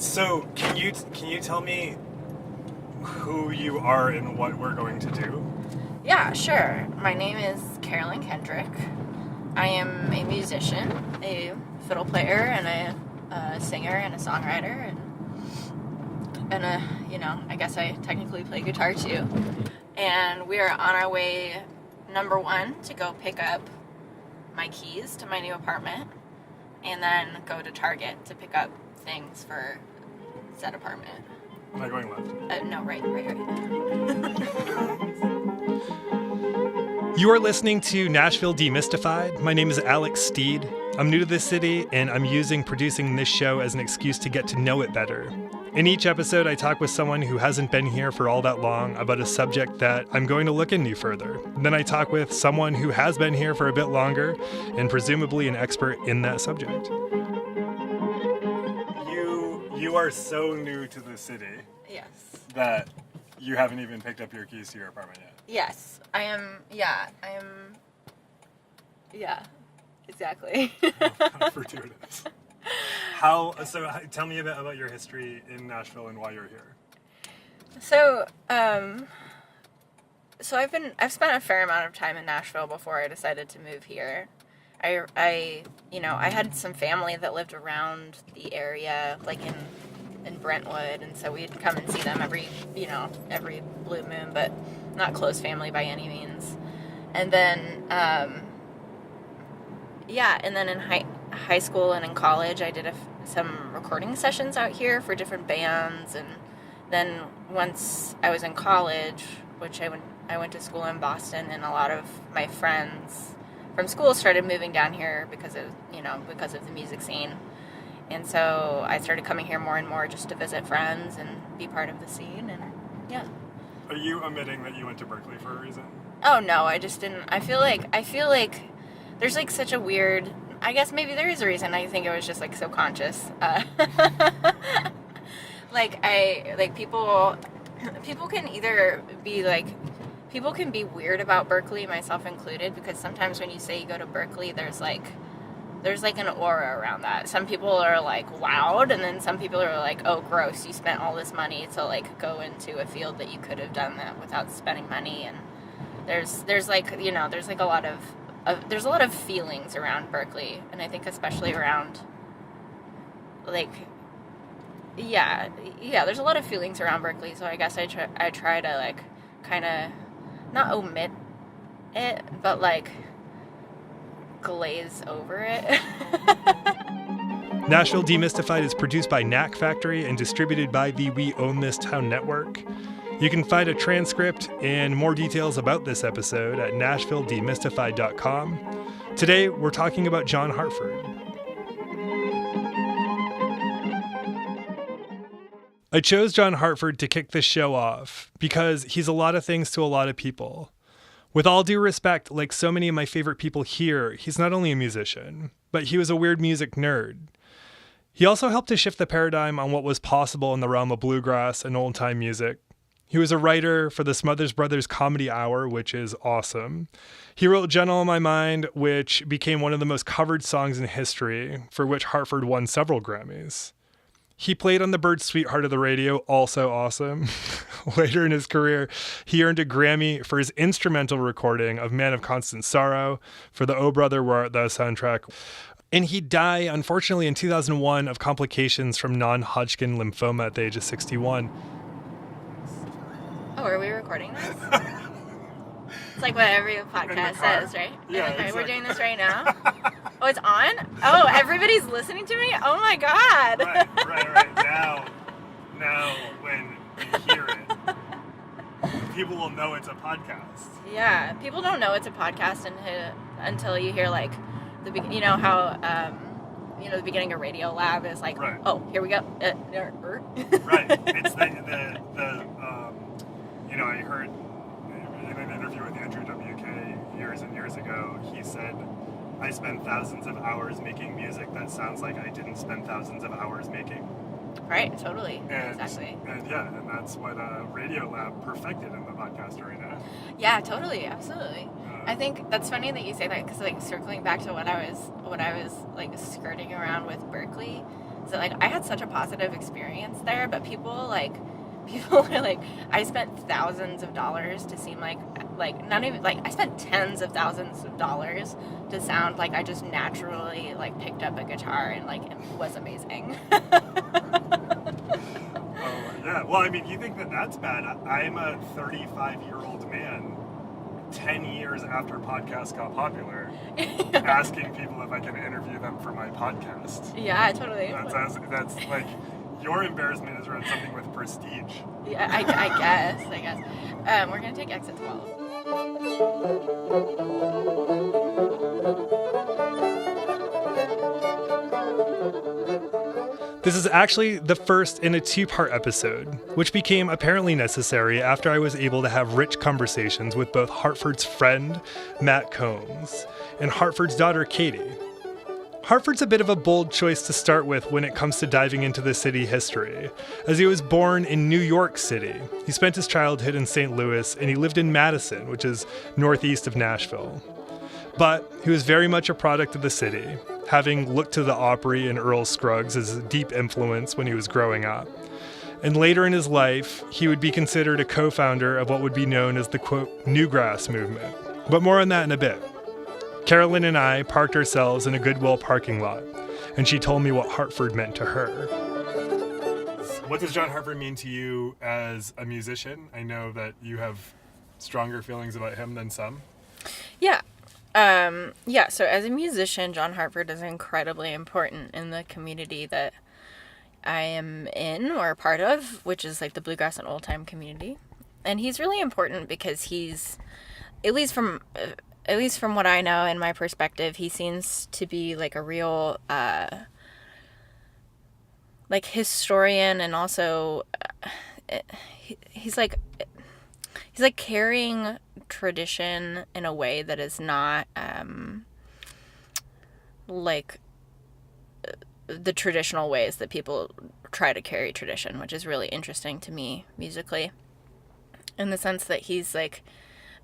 So, can you tell me who you are and what we're going to do? Yeah, sure. My name is Carolyn Kendrick. I am a musician, a fiddle player, and a singer and a songwriter, and I guess I technically play guitar too. And we are on our way, number one, to go pick up my keys to my new apartment, and then go to Target to pick up things for said apartment. Am I going left? No, right. You are listening to Nashville Demystified. My name is Alex Steed. I'm new to this city, and I'm using producing this show as an excuse to get to know it better. In each episode, I talk with someone who hasn't been here for all that long about a subject that I'm going to look into further. Then I talk with someone who has been here for a bit longer, and presumably an expert in that subject. You are so new to the city. Yes. That you haven't even picked up your keys to your apartment yet. Yes, I am. Yeah, exactly. How fortuitous. So tell me a bit about your history in Nashville and why you're here. So I've spent a fair amount of time in Nashville before I decided to move here. I had some family that lived around the area, like in Brentwood, and so we'd come and see them every blue moon, but not close family by any means. And then, and then in high school and in college, I did some recording sessions out here for different bands, and then once I was in college, which I went to school in Boston, and a lot of my friends from school started moving down here because of the music scene. And so I started coming here more and more just to visit friends and be part of the scene, and yeah. Are you admitting that you went to Berkeley for a reason? Oh no, I just didn't. I feel like there's like such a weird, I guess maybe there is a reason. I think it was just like subconscious. People can either be like, people can be weird about Berkeley, myself included, because sometimes when you say you go to Berkeley, there's like an aura around that. Some people are like wowed, and then some people are like, oh gross, you spent all this money to like go into a field that you could have done that without spending money. And there's a lot of feelings around Berkeley, and I think especially around there's a lot of feelings around Berkeley. So I guess I try to like kind of not omit it, but like glaze over it. Nashville Demystified is produced by Knack Factory and distributed by the We Own This Town network. You can find a transcript and more details about this episode at nashvilledemystified.com. Today, we're talking about John Hartford. I chose John Hartford to kick this show off because he's a lot of things to a lot of people. With all due respect, like so many of my favorite people here, he's not only a musician, but he was a weird music nerd. He also helped to shift the paradigm on what was possible in the realm of bluegrass and old-time music. He was a writer for the Smothers Brothers Comedy Hour, which is awesome. He wrote Gentle on My Mind, which became one of the most covered songs in history, for which Hartford won several Grammys. He played on the Byrds' Sweetheart of the Radio, also awesome. Later in his career, he earned a Grammy for his instrumental recording of Man of Constant Sorrow for the Oh Brother Where Art Thou soundtrack. And he died, unfortunately, in 2001 of complications from non-Hodgkin lymphoma at the age of 61. Oh, are we recording this? It's like what every podcast says, right? Yeah, okay, exactly. We're doing this right now. Oh, it's on? Oh, everybody's listening to me? Oh my God. Right. Now when you hear it, people will know it's a podcast. Yeah, people don't know it's a podcast until you hear like the beginning of Radio Lab is like, right. Oh, here we go. Right. It's I heard in an interview with Andrew WK years and years ago, he said, I spend thousands of hours making music that sounds like I didn't spend thousands of hours making. Right, totally. Exactly. And that's what Radio Lab perfected in the podcast arena. Yeah, totally, absolutely. I think that's funny that you say that, because like circling back to what I was like skirting around with Berkeley, So, like, I had such a positive experience there, but people were like, I spent thousands of dollars to seem like not even, like, I spent tens of thousands of dollars to sound like I just naturally, like, picked up a guitar and, like, it was amazing. Yeah, well, I mean, you think that that's bad. I'm a 35-year-old man, 10 years after podcasts got popular, asking people if I can interview them for my podcast. Yeah, totally. That's like, your embarrassment is around something with prestige. Yeah, I guess. We're going to take exit 12. This is actually the first in a two-part episode, which became apparently necessary after I was able to have rich conversations with both Hartford's friend, Matt Combs, and Hartford's daughter, Katie. Hartford's a bit of a bold choice to start with when it comes to diving into the city history, as he was born in New York City. He spent his childhood in St. Louis, and he lived in Madison, which is northeast of Nashville. But he was very much a product of the city, having looked to the Opry and Earl Scruggs as a deep influence when he was growing up. And later in his life, he would be considered a co-founder of what would be known as the, quote, Newgrass movement. But more on that in a bit. Carolyn and I parked ourselves in a Goodwill parking lot, and she told me what Hartford meant to her. What does John Hartford mean to you as a musician? I know that you have stronger feelings about him than some. Yeah. So as a musician, John Hartford is incredibly important in the community that I am in or a part of, which is like the Bluegrass and old time community. And he's really important because he's, at least from what I know and my perspective, he seems to be like a real, like historian, and also he's like carrying tradition in a way that is not like the traditional ways that people try to carry tradition, which is really interesting to me musically, in the sense that he's like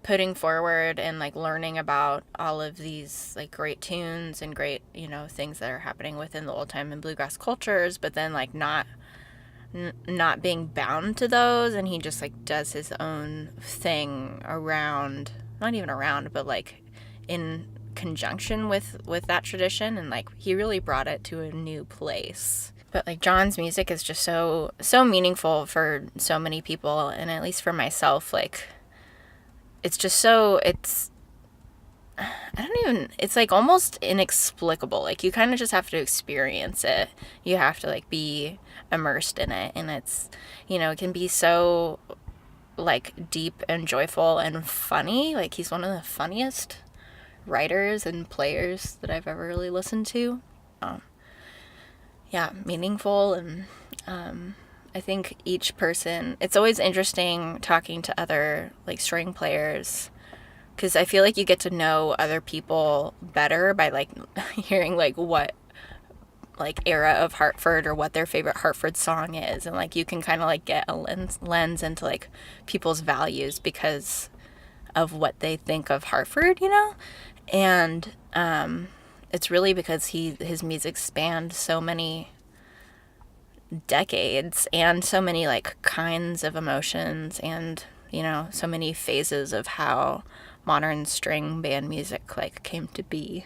putting forward and like learning about all of these like great tunes and great, things that are happening within the old time and bluegrass cultures, but then like not being bound to those, and he just like does his own thing around, not even around, but like in conjunction with that tradition, and like he really brought it to a new place. But like John's music is just so meaningful for so many people, and at least for myself, like it's just so, it's like almost inexplicable. Like you kind of just have to experience it. You have to like be immersed in it, and it's, it can be so like deep and joyful and funny. Like he's one of the funniest writers and players that I've ever really listened to. Meaningful, and I think each person, it's always interesting talking to other like string players, because I feel like you get to know other people better by like hearing like what like era of Hartford or what their favorite Hartford song is, and like you can kind of like get a lens into like people's values because of what they think of Hartford, and it's really because his music spanned so many decades and so many like kinds of emotions, and so many phases of how modern string band music like came to be.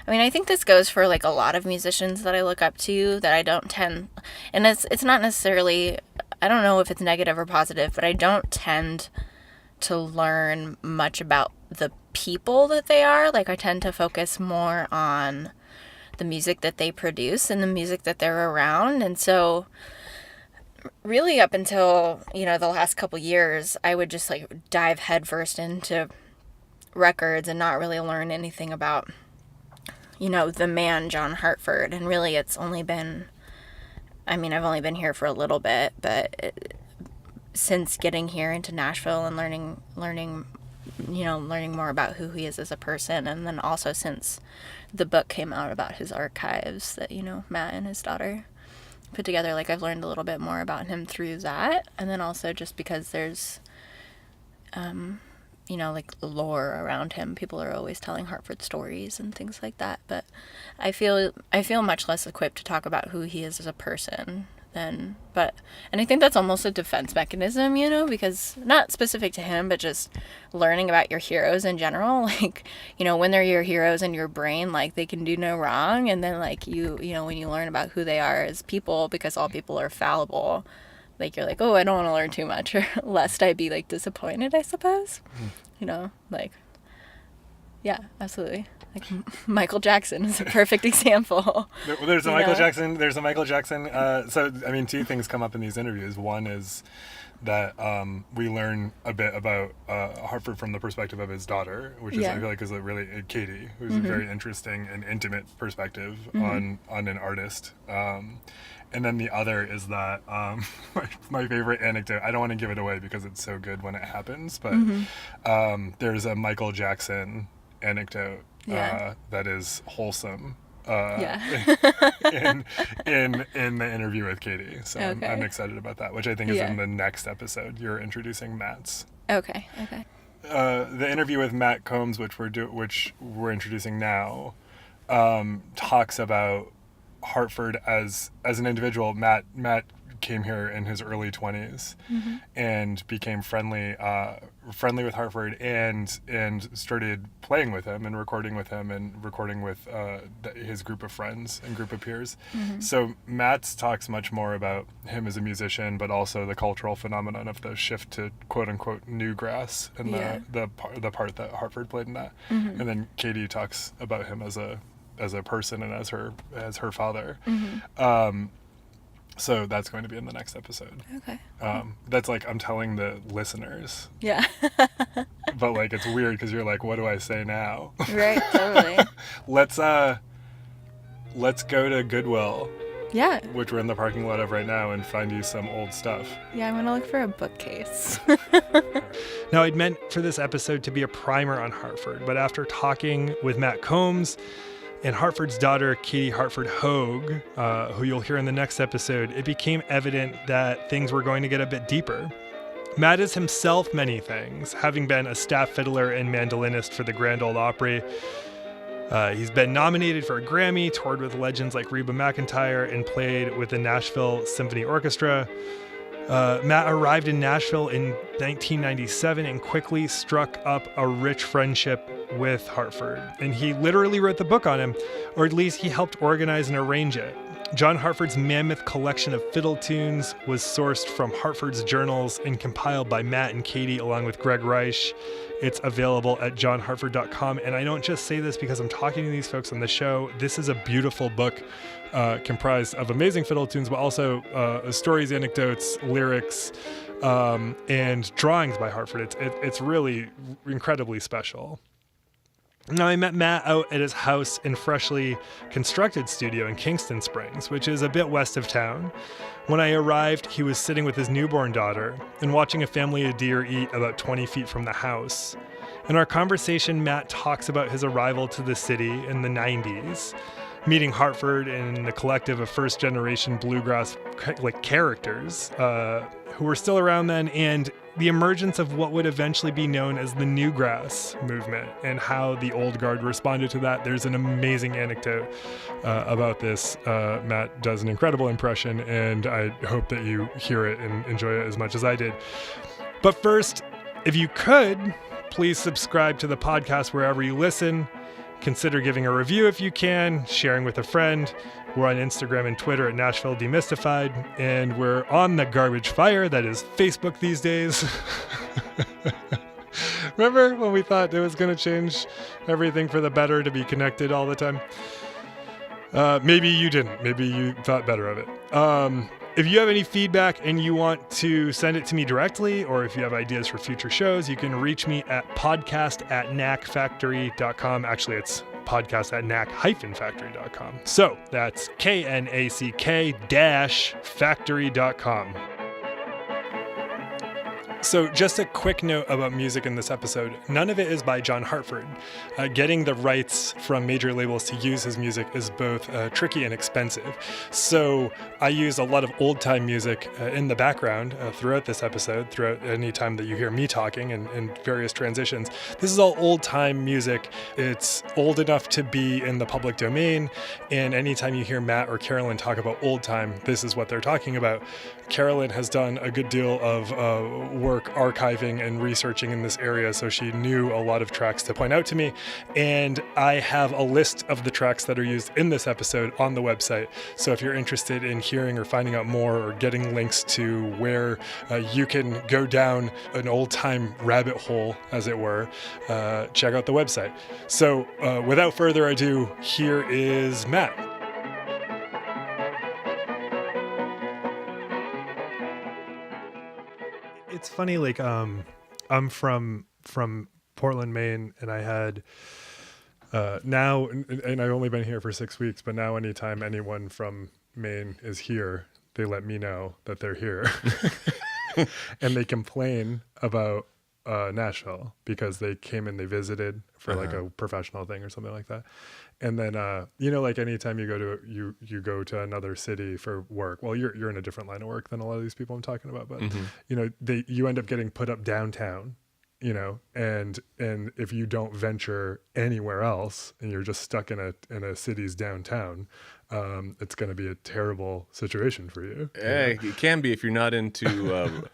I mean, I think this goes for like a lot of musicians that I look up to, that I don't tend, and it's not necessarily, I don't know if it's negative or positive, but I don't tend to learn much about the people that they are. Like I tend to focus more on the music that they produce and the music that they're around. And so really up until, the last couple years, I would just like dive headfirst into records and not really learn anything about, the man John Hartford. And really it's only been, I've only been here for a little bit, but since getting here into Nashville and learning more about who he is as a person, and then also since the book came out about his archives that, Matt and his daughter put together, like I've learned a little bit more about him through that. And then also just because there's like lore around him. People are always telling Hartford stories and things like that. But I feel much less equipped to talk about who he is as a person and I think that's almost a defense mechanism, because not specific to him, but just learning about your heroes in general. Like, when they're your heroes in your brain, like they can do no wrong. And then like when you learn about who they are as people, because all people are fallible, like you're like, oh, I don't want to learn too much, or lest I be like disappointed, I suppose. Like, yeah, absolutely. Like Michael Jackson is a perfect example. There's a Michael Jackson. So, I mean, two things come up in these interviews. One is that we learn a bit about Hartford from the perspective of his daughter, which is, I feel like, is a really Katie, who's a very interesting and intimate perspective on an artist. And then the other is that my favorite anecdote, I don't want to give it away because it's so good when it happens, but there's a Michael Jackson anecdote that is wholesome in the interview with Katie. So I'm excited about that, which I think is in the next episode. You're introducing Matt's. Okay. The interview with Matt Combs, which we're introducing now, talks about Hartford as an individual. Matt came here in his early 20s and became friendly with Hartford and started playing with him and recording with his group of friends and group of peers. So Matt's talks much more about him as a musician, but also the cultural phenomenon of the shift to quote unquote newgrass and the part that Hartford played in that. And then Katie talks about him as a person and as her father. So that's going to be in the next episode. Okay. That's like I'm telling the listeners. Yeah. But like it's weird because you're like, what do I say now? Right. Totally. Let's go to Goodwill. Yeah. Which we're in the parking lot of right now, and find you some old stuff. Yeah, I'm gonna look for a bookcase. Now, I'd meant for this episode to be a primer on Hartford, but after talking with Matt Combs and Hartford's daughter, Katie Hartford Hogue, who you'll hear in the next episode, it became evident that things were going to get a bit deeper. Matt is himself many things, having been a staff fiddler and mandolinist for the Grand Ole Opry. He's been nominated for a Grammy, toured with legends like Reba McEntire, and played with the Nashville Symphony Orchestra. Matt arrived in Nashville in 1997 and quickly struck up a rich friendship with Hartford. And he literally wrote the book on him, or at least he helped organize and arrange it. John Hartford's mammoth collection of fiddle tunes was sourced from Hartford's journals and compiled by Matt and Katie along with Greg Reich. It's available at johnhartford.com. And I don't just say this because I'm talking to these folks on the show. This is a beautiful book comprised of amazing fiddle tunes, but also stories, anecdotes, lyrics, and drawings by Hartford. It's really incredibly special. Now, I met Matt out at his house and freshly constructed studio in Kingston Springs, which is a bit west of town. When I arrived, he was sitting with his newborn daughter and watching a family of deer eat about 20 feet from the house. In our conversation, Matt talks about his arrival to the city in the 90s, meeting Hartford and the collective of first-generation bluegrass characters who were still around then, and the emergence of what would eventually be known as the Newgrass movement and how the old guard responded to that. There's an amazing anecdote about this. Matt does an incredible impression, and I hope that you hear it and enjoy it as much as I did. But first, if you could, please subscribe to the podcast wherever you listen. Consider giving a review if you can, sharing with a friend. We're on Instagram and Twitter at Nashville Demystified, and we're on the garbage fire that is Facebook these days. Remember when we thought it was going to change everything for the better to be connected all the time? Maybe you didn't. Maybe you thought better of it. If you have any feedback and you want to send it to me directly, or if you have ideas for future shows, you can reach me at podcast@knackfactory.com. Actually, it's podcast@knack-factory.com. So that's KNACK-factory.com. So just a quick note about music in this episode. None of it is by John Hartford. Getting the rights from major labels to use his music is both tricky and expensive. So I use a lot of old-time music in the background throughout this episode, throughout any time that you hear me talking and various transitions. This is all old-time music. It's old enough to be in the public domain, and anytime you hear Matt or Carolyn talk about old-time, this is what they're talking about. Carolyn has done a good deal of work archiving and researching in this area, so she knew a lot of tracks to point out to me. And I have a list of the tracks that are used in this episode on the website. So if you're interested in hearing or finding out more or getting links to where you can go down an old-time rabbit hole, as it were, check out the website. So without further ado, here is Matt. It's funny, like I'm from Portland, Maine, and I had now, and I've only been here for 6 weeks, but now anytime anyone from Maine is here, they let me know that they're here, and they complain about Nashville because they came and they visited for like a professional thing or something like that. And then, like anytime you go to another city for work, well, you're in a different line of work than a lot of these people I'm talking about, but you end up getting put up downtown, and if you don't venture anywhere else and you're just stuck in a city's downtown, it's going to be a terrible situation for you. It can be if you're not into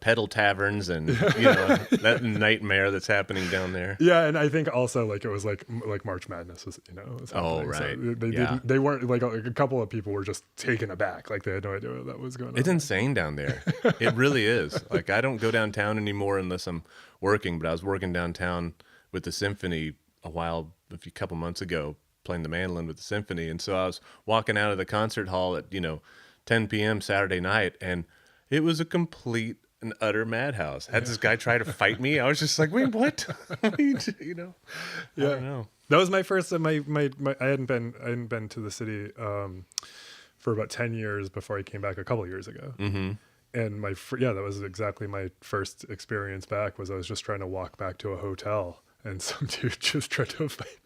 pedal taverns and that nightmare that's happening down there. Yeah, and I think also like it was like March Madness was was happening. Oh right. So they weren't like a couple of people were just taken aback, like they had no idea what that was going on. It's insane down there. It really is. Like I don't go downtown anymore unless I'm working, but I was working downtown with the symphony a couple months ago, playing the mandolin with the symphony, and so I was walking out of the concert hall at 10 p.m. Saturday night, and it was a complete and utter madhouse. Had this guy try to fight me. I was just like, wait, what? I don't know. That was my first. I hadn't been to the city for about 10 years before I came back a couple of years ago. Mm-hmm. And that was exactly my first experience back. Was I was just trying to walk back to a hotel, and some dude just tried to fight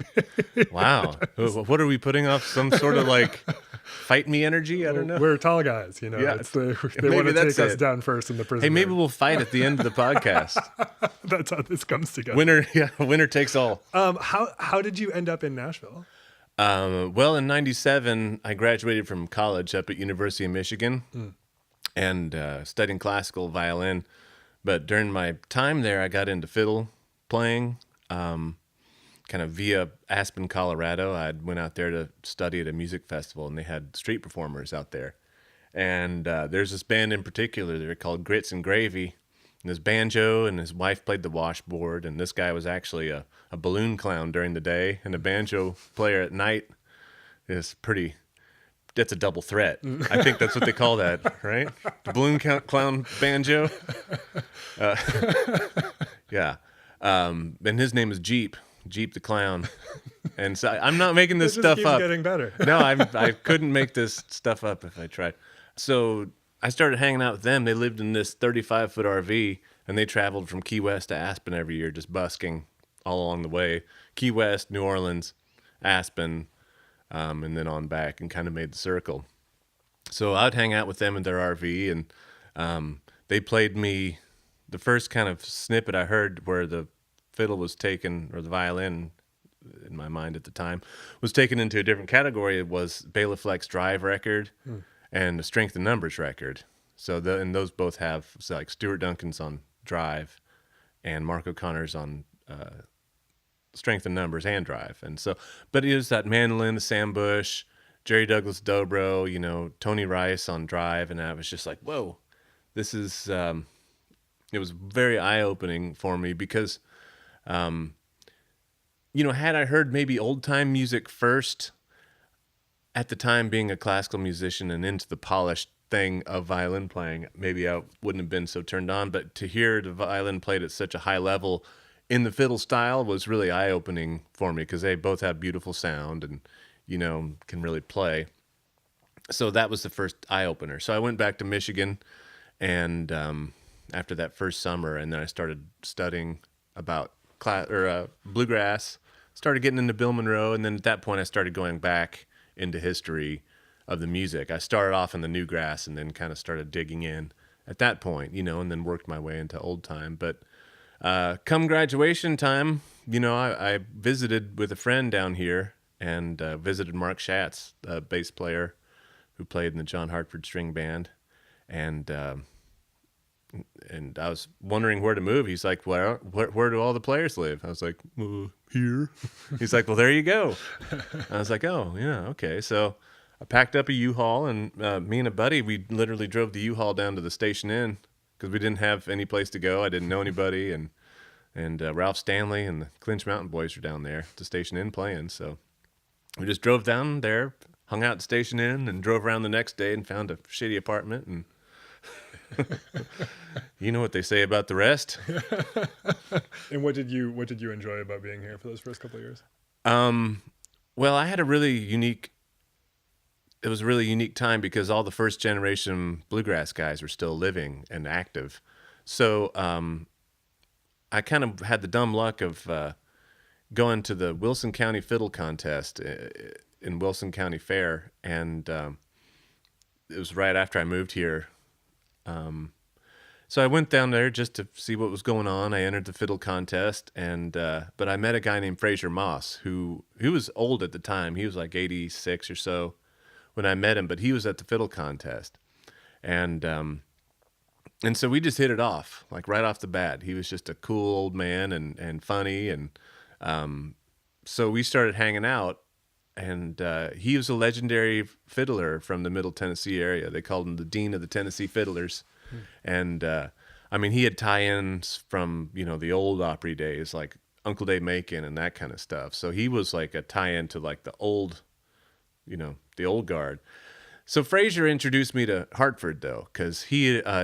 me. Wow. What are we putting off? Some sort of like fight me energy? I don't know. We're tall guys, Yeah, they want to take us down first in the prison. Hey, maybe we'll fight at the end of the podcast. That's how this comes together. Winner takes all. How did you end up in Nashville? Well, in 97, I graduated from college up at University of Michigan and studying classical violin. But during my time there, I got into fiddle playing. Kind of via Aspen, Colorado. I went out there to study at a music festival, and they had street performers out there. And there's this band in particular, they're called Grits and Gravy. And this banjo, and his wife played the washboard, and this guy was actually a balloon clown during the day, and a banjo player at night. That's a double threat. I think that's what they call that, right? The balloon clown banjo. Yeah. And his name is Jeep the Clown. And so I'm not making this stuff keeps up. Getting better. No, I couldn't make this stuff up if I tried. So I started hanging out with them. They lived in this 35-foot RV, and they traveled from Key West to Aspen every year, just busking all along the way. Key West, New Orleans, Aspen, and then on back, and kind of made the circle. So I'd hang out with them in their RV, and they played me the first kind of snippet I heard where the fiddle was taken, or the violin, in my mind at the time, was taken into a different category. It was Bela Fleck's Drive record and the Strength in Numbers record. So and those both have like Stuart Duncan's on Drive and Mark O'Connor's on Strength in Numbers and Drive. And so, but it was that mandolin, the Sam Bush, Jerry Douglas Dobro, Tony Rice on Drive, and I was just like, whoa, this is. It was very eye-opening for me because, had I heard maybe old-time music first, at the time being a classical musician and into the polished thing of violin playing, maybe I wouldn't have been so turned on. But to hear the violin played at such a high level in the fiddle style was really eye-opening for me because they both have beautiful sound and, can really play. So that was the first eye-opener. So I went back to Michigan and after that first summer, and then I started studying about bluegrass. Started getting into Bill Monroe, and then at that point I started going back into history of the music. I started off in the Newgrass and then kind of started digging in at that point, and then worked my way into old time. But come graduation time, I visited with a friend down here and visited Mark Schatz, a bass player who played in the John Hartford string band. And I was wondering where to move. He's like, where do all the players live? I was like, here. He's like, well, there you go. I was like, oh, yeah, okay. So I packed up a U-Haul, and me and a buddy, we literally drove the U-Haul down to the station inn because we didn't have any place to go. I didn't know anybody, and Ralph Stanley and the Clinch Mountain Boys were down there at the station inn playing. So we just drove down there, hung out at the station inn, and drove around the next day and found a shitty apartment. And you know what they say about the rest. And what did you enjoy about being here for those first couple of years? Well, I had a really unique time because all the first generation bluegrass guys were still living and active. So I kind of had the dumb luck of going to the Wilson County Fiddle Contest in Wilson County Fair, and it was right after I moved here. So I went down there just to see what was going on. I entered the fiddle contest, and but I met a guy named Fraser Moss, who was old at the time. He was like 86 or so when I met him, but he was at the fiddle contest, and so we just hit it off, like right off the bat. He was just a cool old man and funny, and so we started hanging out. And he was a legendary fiddler from the Middle Tennessee area. They called him the Dean of the Tennessee Fiddlers. And, he had tie-ins from, the old Opry days, like Uncle Dave Macon and that kind of stuff. So he was like a tie-in to like the old guard. So Fraser introduced me to Hartford, though, because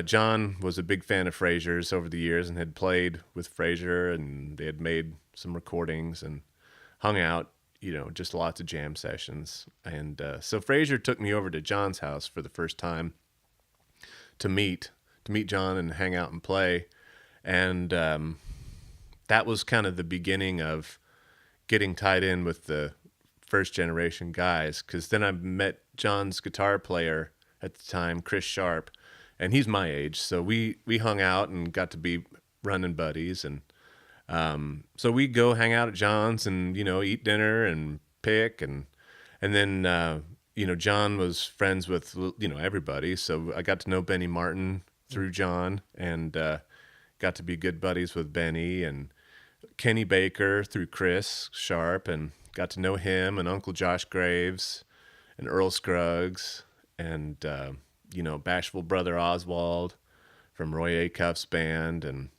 John was a big fan of Fraser's over the years and had played with Fraser, and they had made some recordings and hung out. Just lots of jam sessions. And so Fraser took me over to John's house for the first time to meet John and hang out and play. And that was kind of the beginning of getting tied in with the first generation guys, because then I met John's guitar player at the time, Chris Sharp, and he's my age. So we hung out and got to be running buddies, and so we go hang out at John's and, eat dinner and pick. And then, John was friends with, everybody. So I got to know Benny Martin through John, and got to be good buddies with Benny, and Kenny Baker through Chris Sharp, and got to know him, and Uncle Josh Graves and Earl Scruggs, and, Bashful Brother Oswald from Roy Acuff's band. And,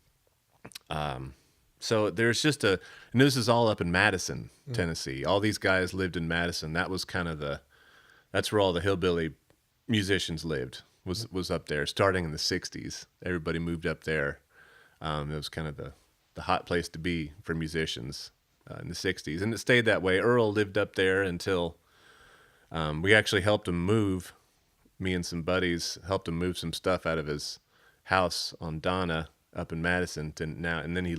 so there's just and this is all up in Madison, Tennessee. All these guys lived in Madison. That was kind of that's where all the hillbilly musicians lived, was up there, starting in the 60s. Everybody moved up there. It was kind of the hot place to be for musicians in the 60s. And it stayed that way. Earl lived up there until we actually helped him move. Me and some buddies helped him move some stuff out of his house on Donna up in Madison and then he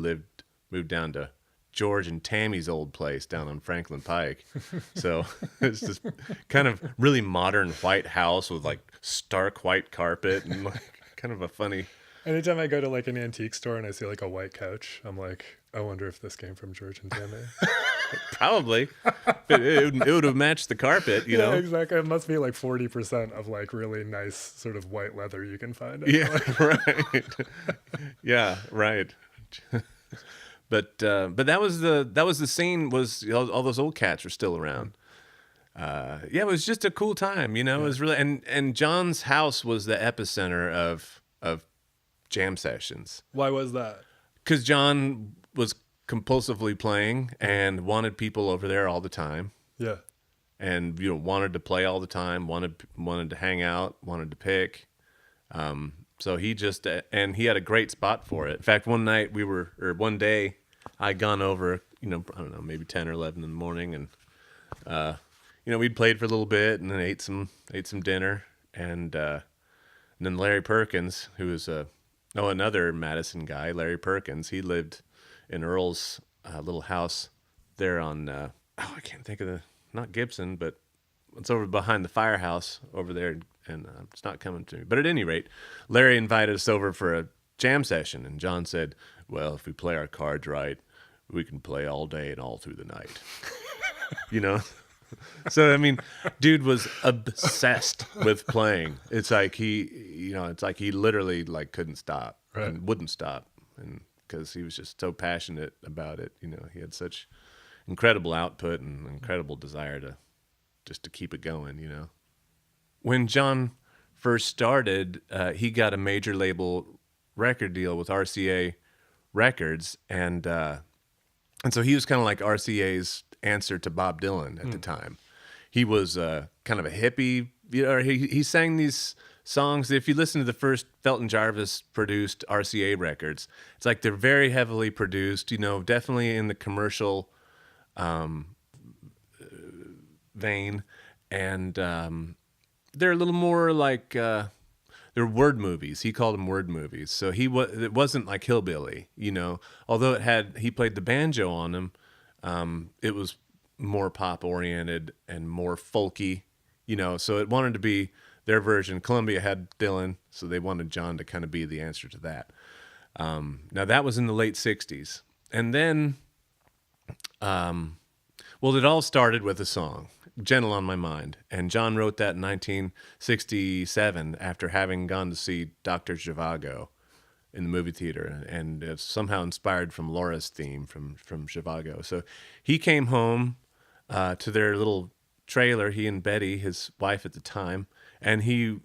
moved down to George and Tammy's old place down on Franklin Pike. So it's this kind of really modern white house with like stark white carpet and like kind of a funny. Anytime I go to like an antique store and I see like a white couch, I'm like, I wonder if this came from George and Tammy. Probably. It would have matched the carpet, Yeah, exactly. It must be like 40% of like really nice sort of white leather you can find. Yeah, right. Yeah, right. But that was the scene. Was all those old cats were still around. It was just a cool time, It was really and John's house was the epicenter of jam sessions. Why was that? Because John was compulsively playing and wanted people over there all the time. Yeah. And wanted to play all the time. Wanted to hang out. Wanted to pick. So he just, and he had a great spot for it. In fact, one day I'd gone over, I don't know, maybe 10 or 11 in the morning, and, we'd played for a little bit and then ate some dinner. And then Larry Perkins, who was a Oh, another Madison guy, Larry Perkins. He lived in Earl's little house there on, I can't think of not Gibson, but it's over behind the firehouse over there, and it's not coming to me. But at any rate, Larry invited us over for a jam session, and John said, well, if we play our cards right, we can play all day and all through the night. You know? So, I mean, dude was obsessed with playing. It's like he literally like couldn't stop and wouldn't stop, and because he was just so passionate about it. You know, he had such incredible output and incredible desire to keep it going. You know, when John first started, he got a major label record deal with RCA Records, and so he was kind of like RCA's answer to Bob Dylan at the time. He was kind of a hippie. You know, he sang these songs. If you listen to the first Felton Jarvis produced RCA records, it's like they're very heavily produced. You know, definitely in the commercial vein, and they're a little more like they're word movies. He called them word movies. So it wasn't like hillbilly, you know. Although he played the banjo on them, it was more pop oriented and more folky, you know. So it wanted to be their version. Columbia had Dylan, so they wanted John to kind of be the answer to that. Now that was in the late '60s, and then, it all started with a song, "Gentle on My Mind," and John wrote that in 1967 after having gone to see Dr. Zhivago in the movie theater, and it's somehow inspired from Laura's theme from Zhivago. So he came home to their little trailer, he and Betty, his wife at the time, and he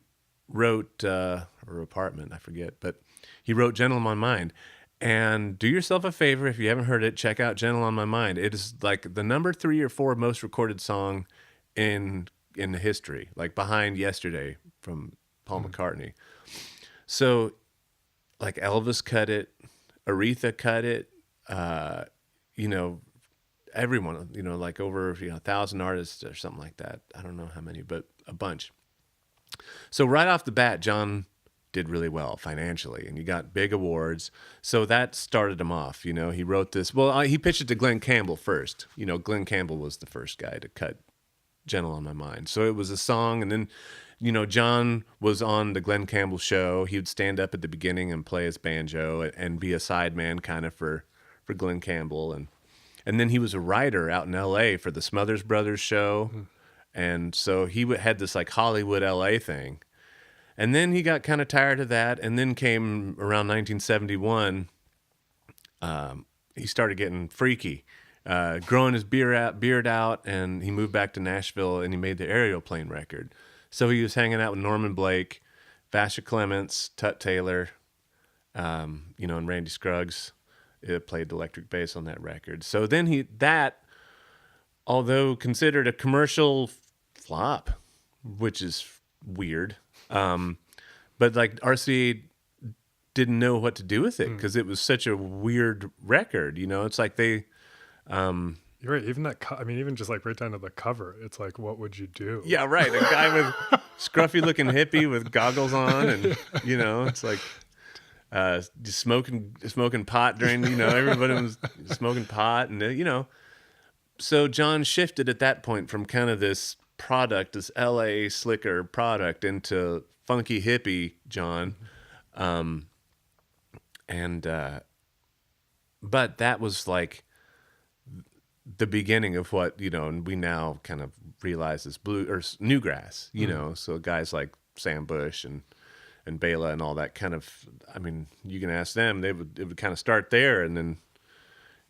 wrote, or apartment, I forget, but he wrote "Gentle on My Mind." And do yourself a favor, if you haven't heard it, check out "Gentle on My Mind." It is like the number 3 or 4 most recorded song in the history, like behind "Yesterday" from Paul McCartney. So like Elvis cut it, Aretha cut it, you know, everyone, you know, like over 1,000 artists or something like that. I don't know how many, but a bunch. So right off the bat, John did really well financially, and he got big awards. So that started him off. You know, he wrote this. Well, he pitched it to Glen Campbell first. You know, Glen Campbell was the first guy to cut "Gentle on My Mind." So it was a song, and then, you know, John was on the Glen Campbell show. He would stand up at the beginning and play his banjo and be a sideman kind of for Glen Campbell, and then he was a writer out in L.A. for the Smothers Brothers show, and so he had this like Hollywood L.A. thing. And then he got kind of tired of that, and then came around 1971. He started getting freaky, growing his beard out, and he moved back to Nashville, and he made the Aeroplane record. So he was hanging out with Norman Blake, Vasher Clements, Tut Taylor, you know, and Randy Scruggs. Played electric bass on that record. So then although considered a commercial flop, which is weird, but like RCA didn't know what to do with it because it was such a weird record. You know, it's like they. You're right. Even that. Even just like right down to the cover, it's like, what would you do? Yeah, right. A guy with scruffy-looking hippie with goggles on, and you know, it's like just smoking pot during. You know, everybody was smoking pot, and you know. So John shifted at that point from kind of this product, this LA slicker product, into funky hippie John, but that was like the beginning of what, you know, and we now kind of realize is newgrass, you know. So guys like Sam Bush and Bela and all that kind of, I mean, you can ask them, it would kind of start there and then,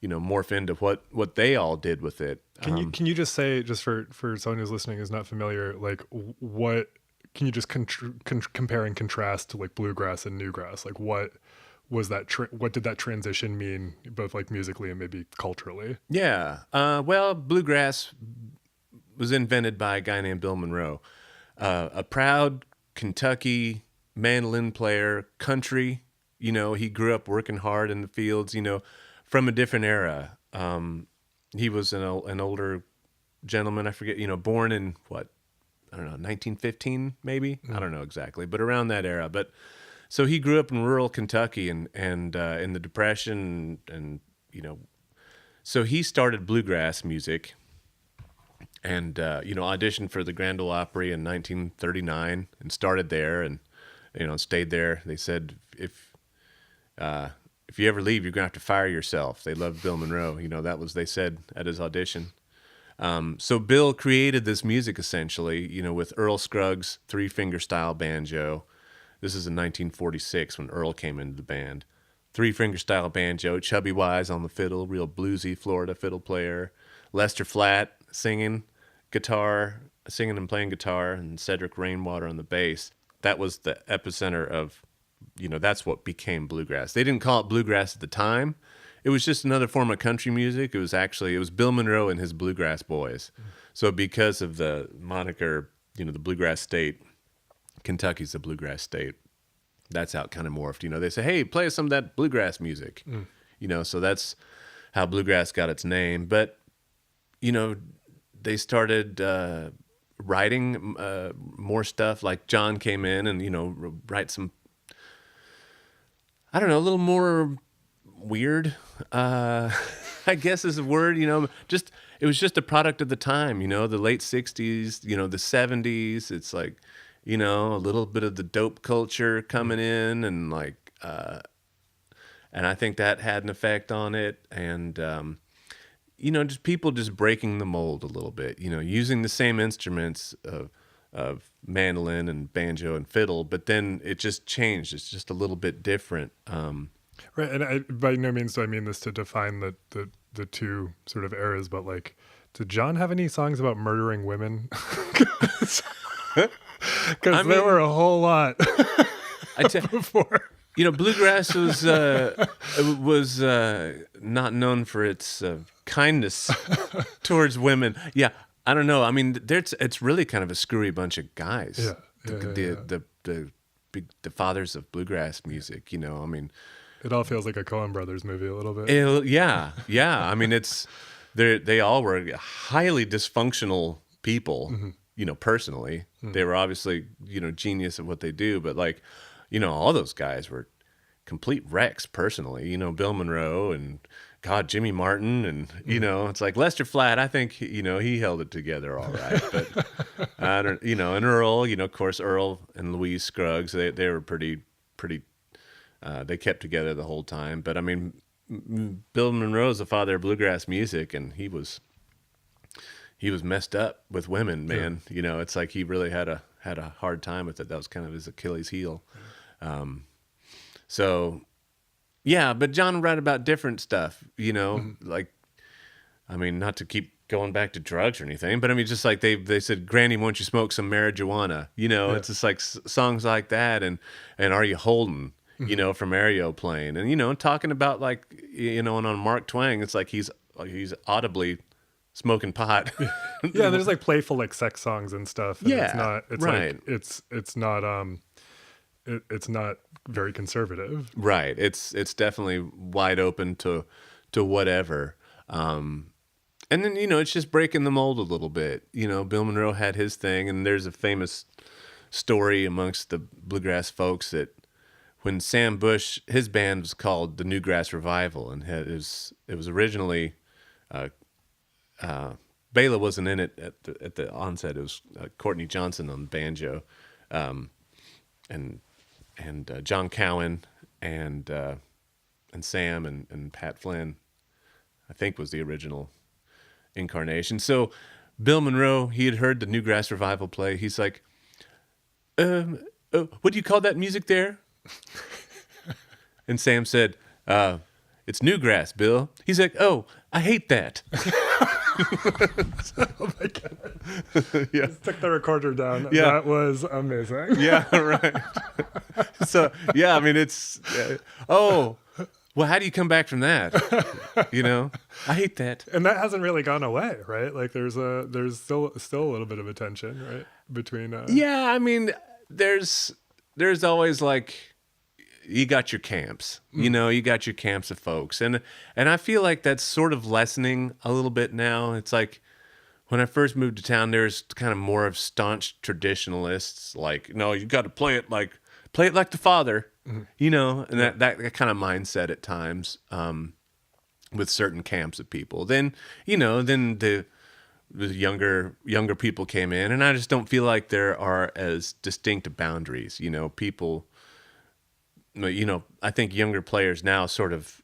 you know, morph into what they all did with it. Can you just say, just for someone who's listening who's not familiar, like what can you just compare and contrast to like bluegrass and newgrass? Like what was that? What did that transition mean, both like musically and maybe culturally? Yeah. Well, bluegrass was invented by a guy named Bill Monroe, a proud Kentucky mandolin player, country. You know, he grew up working hard in the fields. You know, from a different era. He was an older gentleman. I forget. You know, born in what? I don't know, 1915 maybe. I don't know exactly, but around that era. But So he grew up in rural Kentucky and in the Depression, and so he started bluegrass music, and auditioned for the Grand Ole Opry in 1939 and started there, and stayed there. They said if you ever leave, you're gonna have to fire yourself. They loved Bill Monroe. That was, they said at his audition. So Bill created this music essentially, with Earl Scruggs' three-finger style banjo. This is in 1946 when Earl came into the band. Three-finger style banjo, Chubby Wise on the fiddle, real bluesy Florida fiddle player. Lester Flatt singing and playing guitar, and Cedric Rainwater on the bass. That was the epicenter of, that's what became bluegrass. They didn't call it bluegrass at the time. It was just another form of country music. It was Bill Monroe and his Bluegrass Boys. So because of the moniker, the Bluegrass State, Kentucky's the Bluegrass State. That's how it kind of morphed. They say, hey, play us some of that bluegrass music. So that's how bluegrass got its name. But, they started writing more stuff. Like John came in and, write some, I don't know, a little more weird, I guess is a word, it was just a product of the time, the late 60s, the 70s. It's like, a little bit of the dope culture coming in, and like, and I think that had an effect on it. And, just people just breaking the mold a little bit, using the same instruments of mandolin and banjo and fiddle, but then it just changed. It's just a little bit different. Right, and by no means do I mean this to define the two sort of eras, but like, did John have any songs about murdering women? Because there were a whole lot before. Bluegrass was not known for its kindness towards women. Yeah, I don't know. I mean, it's really kind of a screwy bunch of guys. The fathers of bluegrass music. I mean, it all feels like a Coen Brothers movie a little bit. Yeah. I mean, they all were highly dysfunctional people. Mm-hmm. Personally, they were obviously genius at what they do, but like, all those guys were complete wrecks personally. Bill Monroe and Jimmy Martin, and it's like Lester Flatt. I think he held it together all right, but I don't. And Earl, of course, Earl and Louise Scruggs. They were pretty. They kept together the whole time. But I mean, Bill Monroe is the father of bluegrass music, and he was messed up with women, man. Yeah. It's like he really had a hard time with it. That was kind of his Achilles heel. So, yeah, but John wrote about different stuff, like, I mean, not to keep going back to drugs or anything, but I mean, just like they said, Granny, won't you smoke some marijuana? It's just like songs like that. And Are You Holding, from Aeroplane, and, talking about like, and on Mark Twain, it's like he's audibly smoking pot. Yeah, there's like playful like sex songs and stuff. And yeah, it's right. Like it's not very conservative. Right. It's definitely wide open to whatever. And then it's just breaking the mold a little bit. Bill Monroe had his thing, and there's a famous story amongst the bluegrass folks that when Sam Bush, his band was called the Newgrass Revival, and it was originally. Bela wasn't in it at the onset. It was Courtney Johnson on banjo, and John Cowan and Sam and Pat Flynn, I think, was the original incarnation. So Bill Monroe, he had heard the Newgrass Revival play. He's like, what do you call that music there? And Sam said, it's newgrass, Bill. He's like, oh, I hate that. Oh my god! Yeah, just took the recorder down. Yeah, that was amazing. Yeah, right. So yeah, I mean, it's well, how do you come back from that? I hate that, and that hasn't really gone away, right? Like there's still a little bit of a tension, right, between. Yeah, I mean, there's always like. You got your camps, you got your camps of folks. And I feel like that's sort of lessening a little bit now. It's like when I first moved to town, there's kind of more of staunch traditionalists. Like, no, you got to play it like the father, you know, and that kind of mindset at times with certain camps of people. Then, you know, then the younger people came in, and I just don't feel like there are as distinct boundaries. You know, people, you know, I think younger players now sort of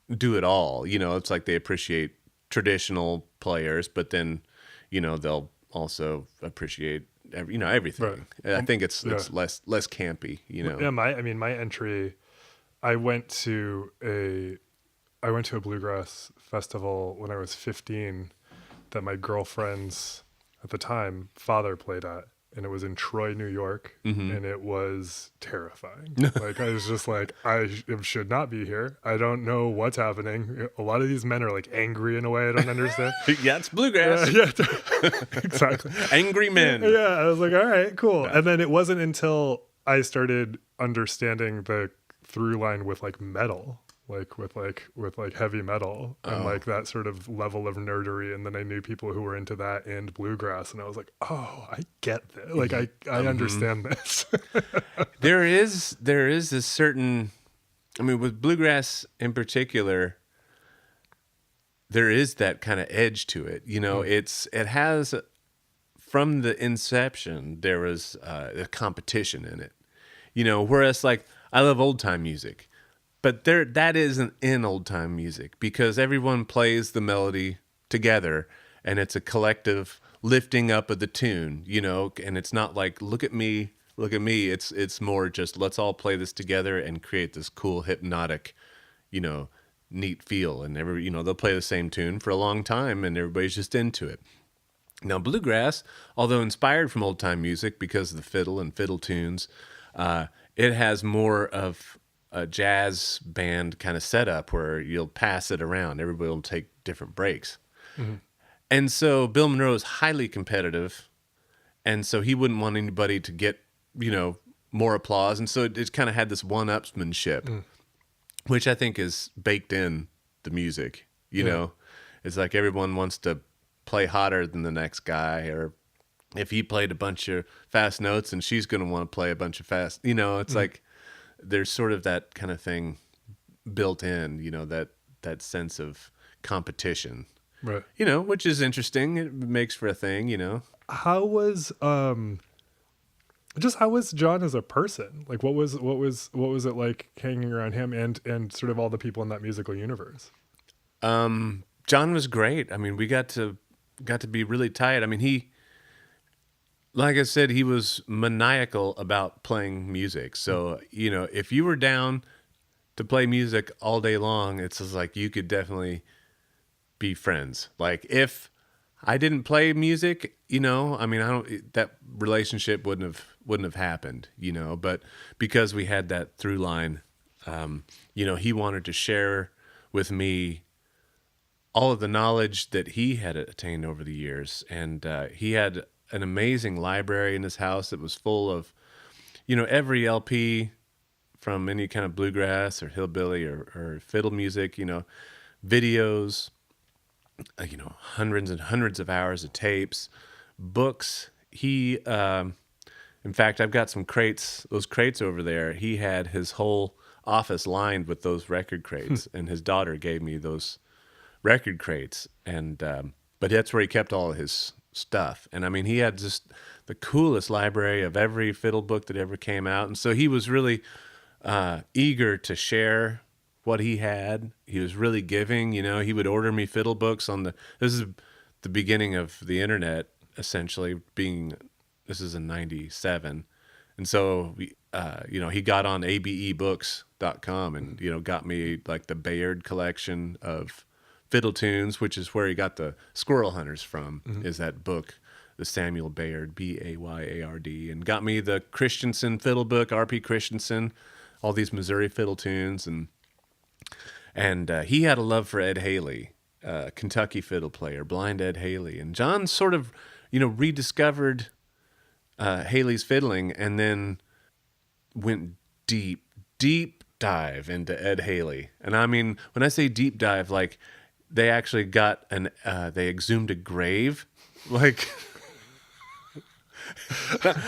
do it all. You know, it's like they appreciate traditional players, but then, you know, they'll also appreciate everything. Right. I think it's less campy. You know. Yeah, my entry, I went to a bluegrass festival when I was 15 that my girlfriend's at the time father played at, and it was in Troy, New York, and it was terrifying. Like, I was just like, I should not be here. I don't know what's happening. A lot of these men are like angry in a way I don't understand. Yeah, it's bluegrass. Yeah, exactly. Angry men. Yeah, I was like, all right, cool. Yeah. And then it wasn't until I started understanding the through line with like metal, like with heavy metal and like that sort of level of nerdery, and then I knew people who were into that and bluegrass, and I was like, oh, I get this. Like I understand this. there is this certain, I mean, with bluegrass in particular, there is that kind of edge to it. You know, it has, from the inception, there was a competition in it. You know, whereas like I love old time music. But that isn't in old time music, because everyone plays the melody together, and it's a collective lifting up of the tune, you know, and it's not like, look at me. It's more just, let's all play this together and create this cool, hypnotic, you know, neat feel. And they'll play the same tune for a long time, and everybody's just into it. Now, bluegrass, although inspired from old time music because of the fiddle and fiddle tunes, it has more of a jazz band kind of setup where you'll pass it around. Everybody will take different breaks. Mm-hmm. And so Bill Monroe is highly competitive. And so he wouldn't want anybody to get, you know, more applause. And so it kind of had this one-upsmanship, which I think is baked in the music. You know, it's like everyone wants to play hotter than the next guy, or if he played a bunch of fast notes and she's going to want to play a bunch of fast, you know, it's like, there's sort of that kind of thing built in, you know, that sense of competition, right? You know, which is interesting. It makes for a thing, you know. How was John as a person? Like, what was it like hanging around him and sort of all the people in that musical universe? John was great. I mean, we got to be really tight. I mean, like I said, he was maniacal about playing music. So, you know, if you were down to play music all day long, it's just like you could definitely be friends. Like, if I didn't play music, you know, I mean, that relationship wouldn't have happened, you know, but because we had that through line, you know, he wanted to share with me all of the knowledge that he had attained over the years. And he had an amazing library in his house that was full of, you know, every LP from any kind of bluegrass or hillbilly or fiddle music, you know, videos, you know, hundreds and hundreds of hours of tapes, books. He, in fact, I've got those crates over there. He had his whole office lined with those record crates, and his daughter gave me those record crates. And, but that's where he kept all of his stuff. And I mean, he had just the coolest library of every fiddle book that ever came out. And so he was really eager to share what he had. He was really giving, you know. He would order me fiddle books this is the beginning of the internet, essentially, this is in 97. And so you know, he got on abebooks.com and, you know, got me like the Bayard collection of fiddle tunes, which is where he got the Squirrel Hunters from, is that book, the Samuel Bayard, Bayard, and got me the Christensen fiddle book, R.P. Christensen, all these Missouri fiddle tunes, and he had a love for Ed Haley, Kentucky fiddle player, blind Ed Haley, and John sort of, you know, rediscovered Haley's fiddling, and then went deep dive into Ed Haley. And I mean, when I say deep dive, like, they actually got they exhumed a grave, like,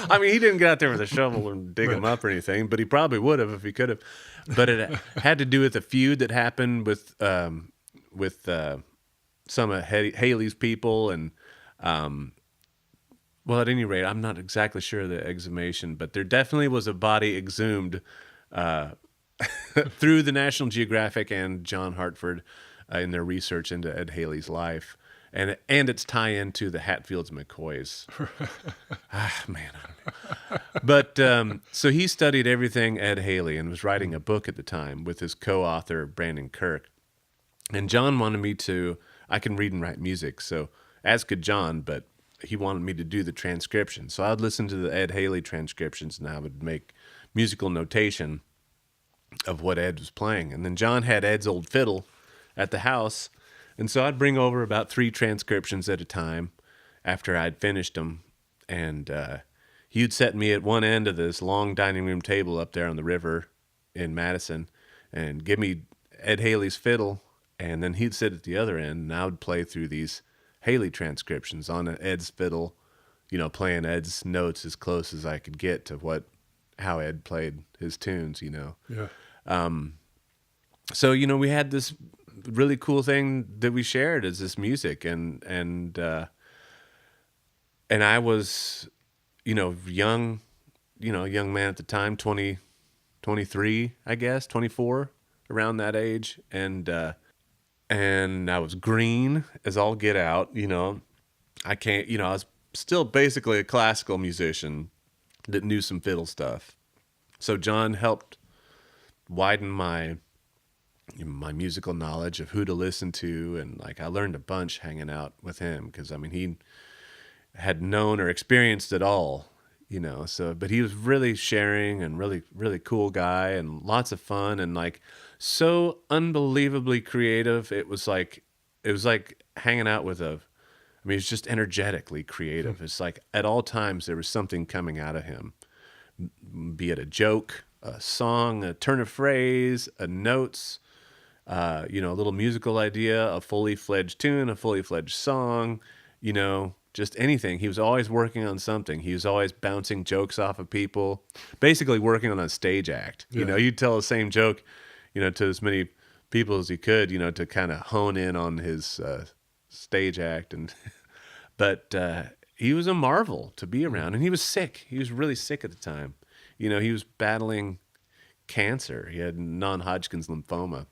I mean, he didn't get out there with a shovel and dig them up or anything, but he probably would have if he could have. But it had to do with a feud that happened with some of Haley's people, and well, at any rate, I'm not exactly sure of the exhumation, but there definitely was a body exhumed through the National Geographic and John Hartford in their research into Ed Haley's life, and its tie-in to the Hatfields and McCoys. Man, I don't know. But so he studied everything Ed Haley and was writing a book at the time with his co-author Brandon Kirk. And John wanted me to. I can read and write music, so as could John, but he wanted me to do the transcription. So I'd listen to the Ed Haley transcriptions, and I would make musical notation of what Ed was playing. And then John had Ed's old fiddle at the house, and so I'd bring over about 3 transcriptions at a time after I'd finished them. And he'd set me at one end of this long dining room table up there on the river in Madison and give me Ed Haley's fiddle, and then he'd sit at the other end, and I would play through these Haley transcriptions on Ed's fiddle, playing Ed's notes as close as I could get to how Ed played his tunes, Yeah. So, we had this really cool thing that we shared as this music, and I was, young, a young man at the time, 23, I guess, 24, around that age, and I was green as all get out, I was still basically a classical musician that knew some fiddle stuff. So John helped widen my musical knowledge of who to listen to, and I learned a bunch hanging out with him, because he had known or experienced it all, but he was really sharing and really, really cool guy and lots of fun and so unbelievably creative. It was like hanging out with he's just energetically creative. It's at all times there was something coming out of him, be it a joke, a song, a turn of phrase, a notes, a little musical idea, a fully fledged tune, a fully fledged song, just anything. He was always working on something. He was always bouncing jokes off of people, basically working on a stage act. Yeah. You'd tell the same joke, to as many people as he could, to kind of hone in on his stage act. But he was a marvel to be around, and he was sick. He was really sick at the time. He was battling cancer. He had non-Hodgkin's lymphoma.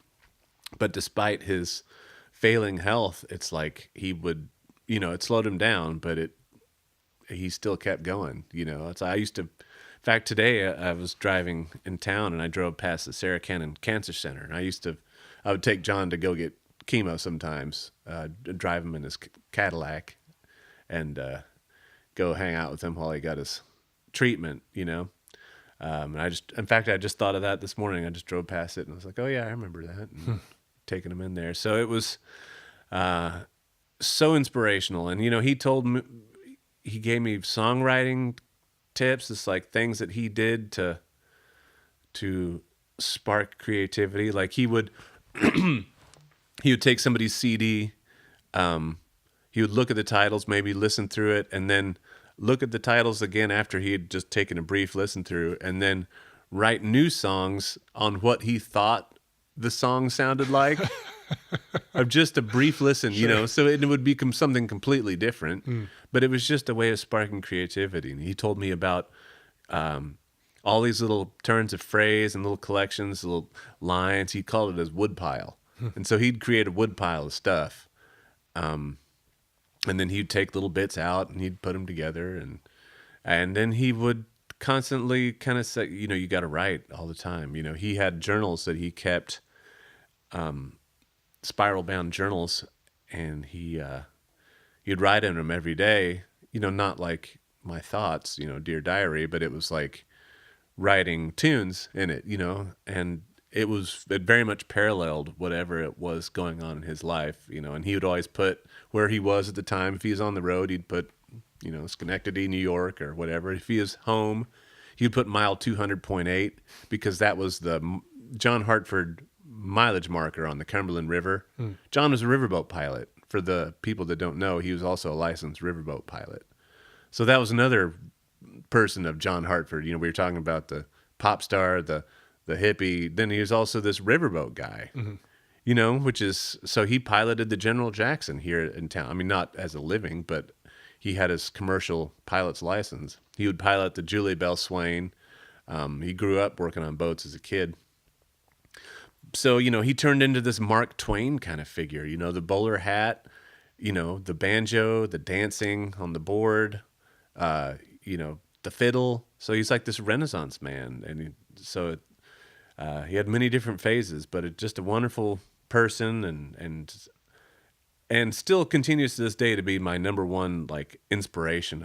But despite his failing health, it's he would, it slowed him down, but he still kept going. I used to, in fact, today I was driving in town and I drove past the Sarah Cannon Cancer Center, and I would take John to go get chemo sometimes, drive him in his Cadillac and go hang out with him while he got his treatment, And I just thought of that this morning. I just drove past it and I was like, oh yeah, I remember that. And taking him in there. So it was so inspirational. And, he told me, he gave me songwriting tips. It's things that he did to spark creativity. He would, he would take somebody's CD, he would look at the titles, maybe listen through it, and then look at the titles again after he had just taken a brief listen through, and then write new songs on what he thought the song sounded like of just a brief listen, so it would become something completely different. But it was just a way of sparking creativity. And he told me about all these little turns of phrase and little collections, little lines. He called it his woodpile. And so he'd create a woodpile of stuff. And then he'd take little bits out and he'd put them together. And then he would constantly kind of say, you got to write all the time. He had journals that he kept, spiral bound journals, and he'd write in them every day, not like my thoughts, Dear Diary, but it was writing tunes in it, and it very much paralleled whatever it was going on in his life, and he would always put where he was at the time. If he was on the road, he'd put, Schenectady, New York, or whatever. If he was home, he'd put mile 200.8, because that was the John Hartford mileage marker on the Cumberland River. John was a riverboat pilot. For the people that don't know, he was also a licensed riverboat pilot. So that was another person of John Hartford. We were talking about the pop star, the hippie. Then he was also this riverboat guy, which is, so he piloted the General Jackson here in town. I mean, not as a living, but he had his commercial pilot's license. He would pilot the Julie Bell Swain. He grew up working on boats as a kid. So, he turned into this Mark Twain kind of figure, the bowler hat, the banjo, the dancing on the board, the fiddle. So he's like this Renaissance man. And he had many different phases, but just a wonderful person and still continues to this day to be my number one, like, inspiration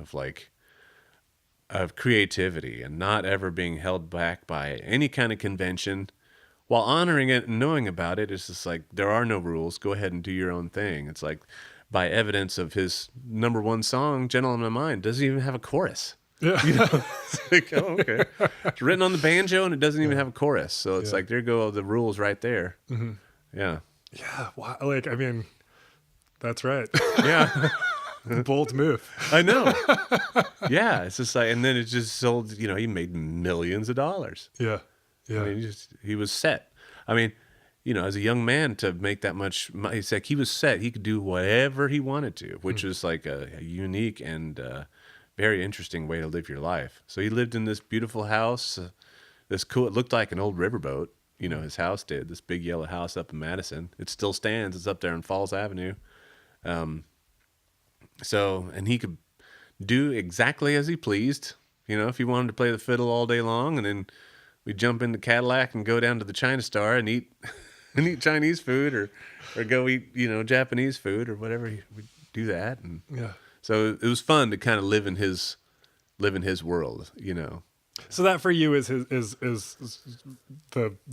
of creativity and not ever being held back by any kind of convention. While honoring it and knowing about it, it's just like, there are no rules. Go ahead and do your own thing. It's like, by evidence of his number one song, Gentle on My Mind, doesn't even have a chorus. Yeah. It's like, oh, okay. It's written on the banjo and it doesn't even have a chorus. So it's like, there go the rules right there. Mm-hmm. Yeah. Yeah. Wow. Like, I mean, that's right. Yeah. Bold move. I know. Yeah. It's just like, and then it just sold, he made millions of dollars. Yeah. Yeah. I mean, he was set. I mean, as a young man to make that much money, it's like he was set. He could do whatever he wanted to, which was like a unique and very interesting way to live your life. So he lived in this beautiful house, it looked like an old riverboat. His house did, this big yellow house up in Madison. It still stands. It's up there on Falls Avenue. And he could do exactly as he pleased. If he wanted to play the fiddle all day long, and then we'd jump in the Cadillac and go down to the China Star and eat Chinese food or go eat, Japanese food or whatever. We'd do that. And so it was fun to kind of live in his world, So that for you is the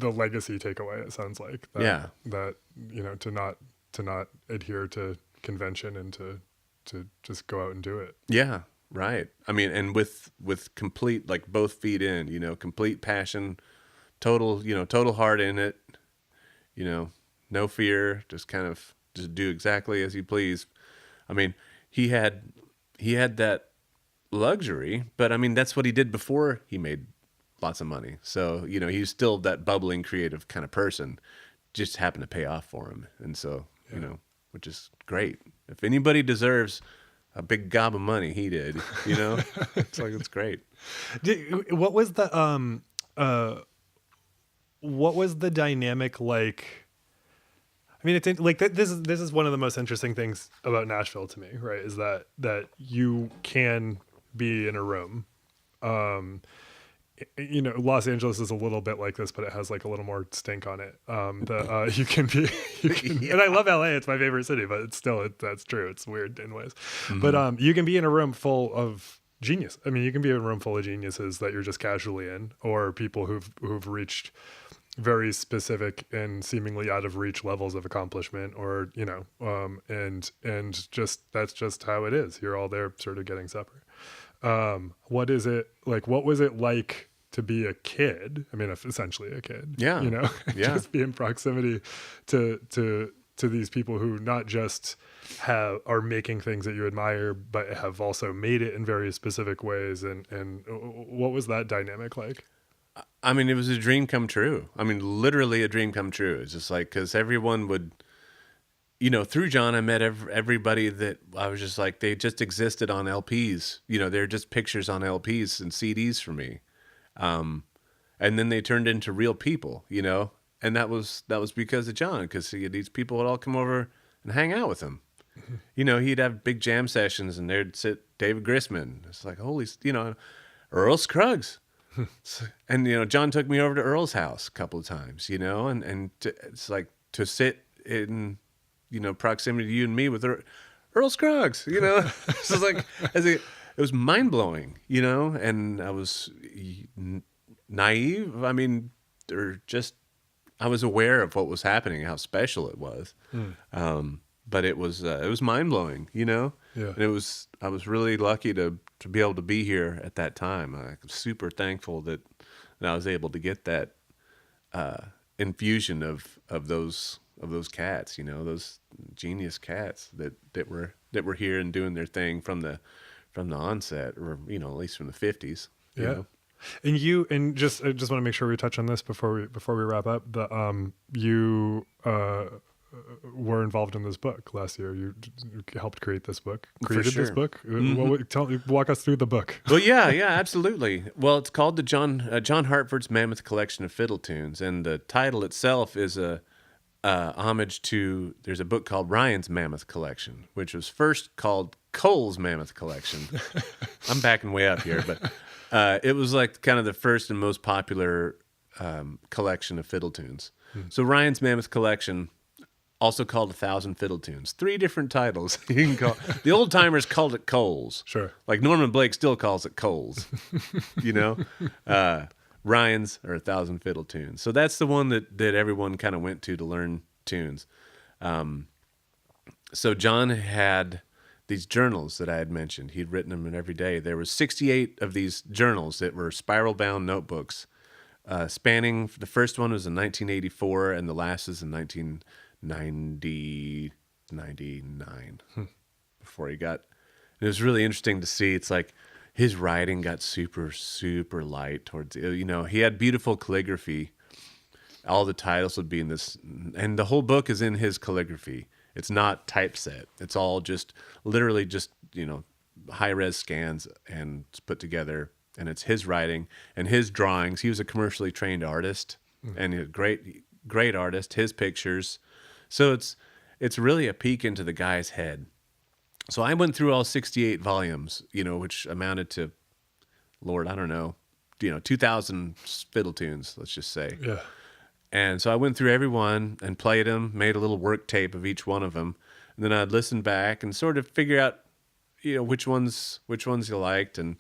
legacy takeaway. It sounds like that, to not adhere to convention and to just go out and do it. Yeah. Right. I mean, and with complete, like, both feet in, complete passion, total heart in it, no fear, just do exactly as you please. I mean, he had that luxury, but I mean, that's what he did before he made lots of money. So, he's still that bubbling, creative kind of person, just happened to pay off for him. And so, which is great. If anybody deserves a big gob of money, he did, It's like, it's great. What was the dynamic like? I mean, it's like this is one of the most interesting things about Nashville to me, right? Is that you can be in a room. Los Angeles is a little bit like this, but it has like a little more stink on it. You can, and I love LA. It's my favorite city, but that's true. It's weird in ways. Mm-hmm. But you can be in a room full of genius. I mean, you can be in a room full of geniuses that you're just casually in, or people who've reached very specific and seemingly out of reach levels of accomplishment, or and just that's just how it is. You're all there, sort of getting supper. What is it like? What was it like to be a kid? I mean, essentially a kid. Yeah. Just be in proximity to these people who not just are making things that you admire, but have also made it in very specific ways. And what was that dynamic like? I mean, it was a dream come true. I mean, literally a dream come true. It's just like, because everyone would, through John, I met everybody that I was just like, they just existed on LPs. They're just pictures on LPs and CDs for me. And then they turned into real people, and that was because of John, because these people would all come over and hang out with him. Mm-hmm. He'd have big jam sessions, and there'd sit David Grisman. It's like, holy, Earl Scruggs. And, John took me over to Earl's house a couple of times, it's like to sit in, proximity to you and me with Earl Scruggs, So it's like, it was mind blowing, and I was naive. I mean, I was aware of what was happening, how special it was. But it was mind blowing, Yeah. And I was really lucky to be able to be here at that time. I'm super thankful that I was able to get that infusion of those cats, those genius cats that were here and doing their thing from from the onset, or at least from the 50s. you Yeah. know? And I just want to make sure we touch on this before we wrap up. You were involved in this book last year. You helped create this book. Created this sure. book. Walk us through the book. Well, yeah, absolutely. Well, it's called the John Hartford's Mammoth Collection of Fiddle Tunes, and the title itself is a homage to. There's a book called Ryan's Mammoth Collection, which was first called Cole's Mammoth Collection. I'm backing way up here, but it was like kind of the first and most popular collection of fiddle tunes. So Ryan's Mammoth Collection, also called 1,000 Fiddle Tunes. 3 different titles. You can call the old timers called it Cole's. Sure. Like Norman Blake still calls it Cole's. Ryan's or 1,000 Fiddle Tunes. So that's the one that everyone kind of went to learn tunes. So John had these journals that I had mentioned. He'd written them in every day. There were 68 of these journals that were spiral-bound notebooks, spanning. The first one was in 1984, and the last is in 1999. Before he got. It was really interesting to see. It's like his writing got super, super light towards. He had beautiful calligraphy. All the titles would be in this, and the whole book is in his calligraphy. It's not typeset. It's all just literally just, high-res scans and it's put together. And it's his writing and his drawings. He was a commercially trained artist and a great, great artist. His pictures. So it's really a peek into the guy's head. So I went through all 68 volumes, which amounted to, Lord, I don't know, 2,000 fiddle tunes, let's just say. Yeah. And so I went through every one and played them, made a little work tape of each one of them. And then I'd listen back and sort of figure out, which ones you liked. And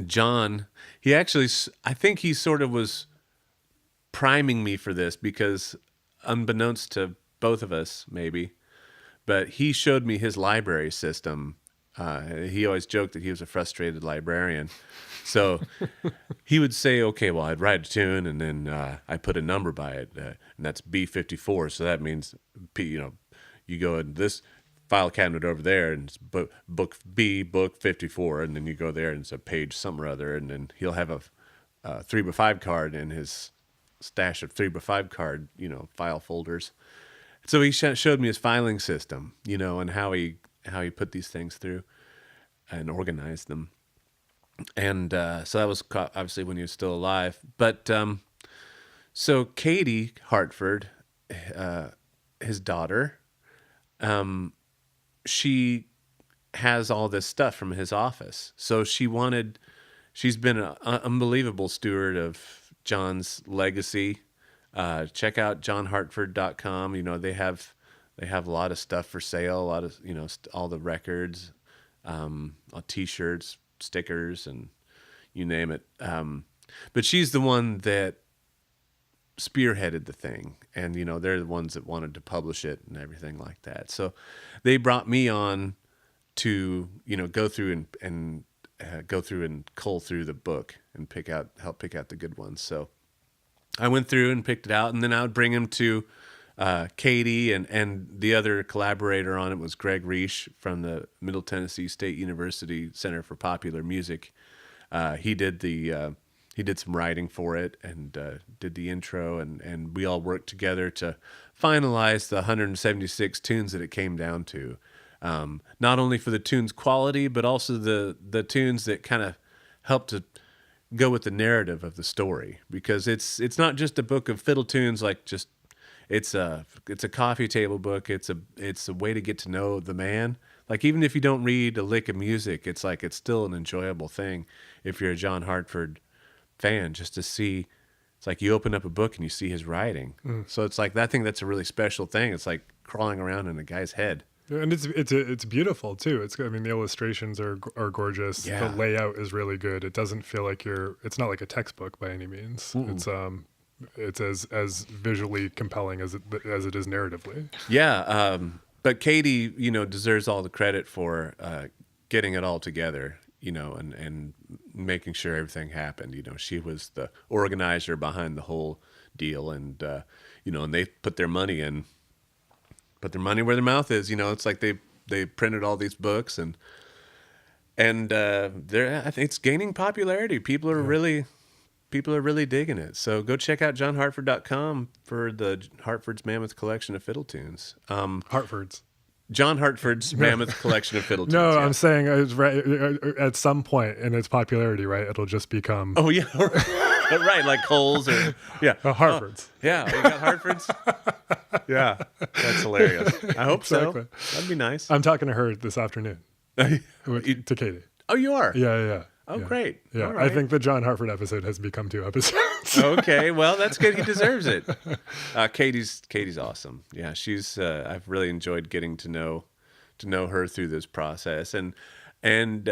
John, I think he sort of was priming me for this because unbeknownst to both of us, maybe, but he showed me his library system. He always joked that he was a frustrated librarian. So he would say, okay, well, I'd write a tune and then I put a number by it, and that's B54. So that means, you go in this file cabinet over there and it's book 54, and then you go there and it's a page some or other, and then he'll have a 3x5 card in his stash of 3x5 card, file folders. So he showed me his filing system, and how he put these things through and organized them. And so that was obviously when he was still alive. But so Katie Hartford, his daughter, she has all this stuff from his office. So she's been an unbelievable steward of John's legacy. Check out johnhartford.com. They have a lot of stuff for sale, a lot of, all the records, T-shirts, stickers, and you name it. But she's the one that spearheaded the thing, and they're the ones that wanted to publish it and everything like that. So they brought me on to go through and cull through the book and help pick out the good ones. So I went through and picked it out, and then I would bring him to Katie, and the other collaborator on it was Greg Reish from the Middle Tennessee State University Center for Popular Music. He did some writing for it and did the intro, and we all worked together to finalize the 176 tunes that it came down to. Not only for the tunes quality, but also the tunes that kind of helped to go with the narrative of the story, because it's not just a book of fiddle tunes, it's a coffee table book. It's a way to get to know the man. Like, even if you don't read a lick of music, it's still an enjoyable thing if you're a John Hartford fan, just to see. It's like you open up a book and you see his writing. So it's like, I think that's a really special thing. It's like crawling around in a guy's head. And it's beautiful too. The illustrations are gorgeous. Yeah. The layout is really good. It doesn't feel like it's not like a textbook by any means. Mm-mm. It's as visually compelling as it is narratively. Yeah. But Katie, deserves all the credit for getting it all together, and making sure everything happened. She was the organizer behind the whole deal, and and they put their money where their mouth is. It's like they printed all these books, and and I think it's gaining popularity. People are really digging it. So go check out johnhartford.com for the Hartford's Mammoth Collection of Fiddle Tunes. Hartford's. John Hartford's Mammoth Collection of Fiddle Tunes. No, yeah. I'm saying at some point in its popularity, right, it'll just become... Oh, yeah. Right, like Coles or... Yeah. Hartford's. Yeah, you got Hartford's? Yeah, that's hilarious. I hope Exactly. so. That'd be nice. I'm talking to her this afternoon. To Katie. Oh, you are? Yeah. Oh, yeah. Great. Yeah, All right. I think the John Hartford episode has become 2 episodes. Okay, well, that's good. He deserves it. Katie's awesome. Yeah, she's. I've really enjoyed getting to know her through this process, and getting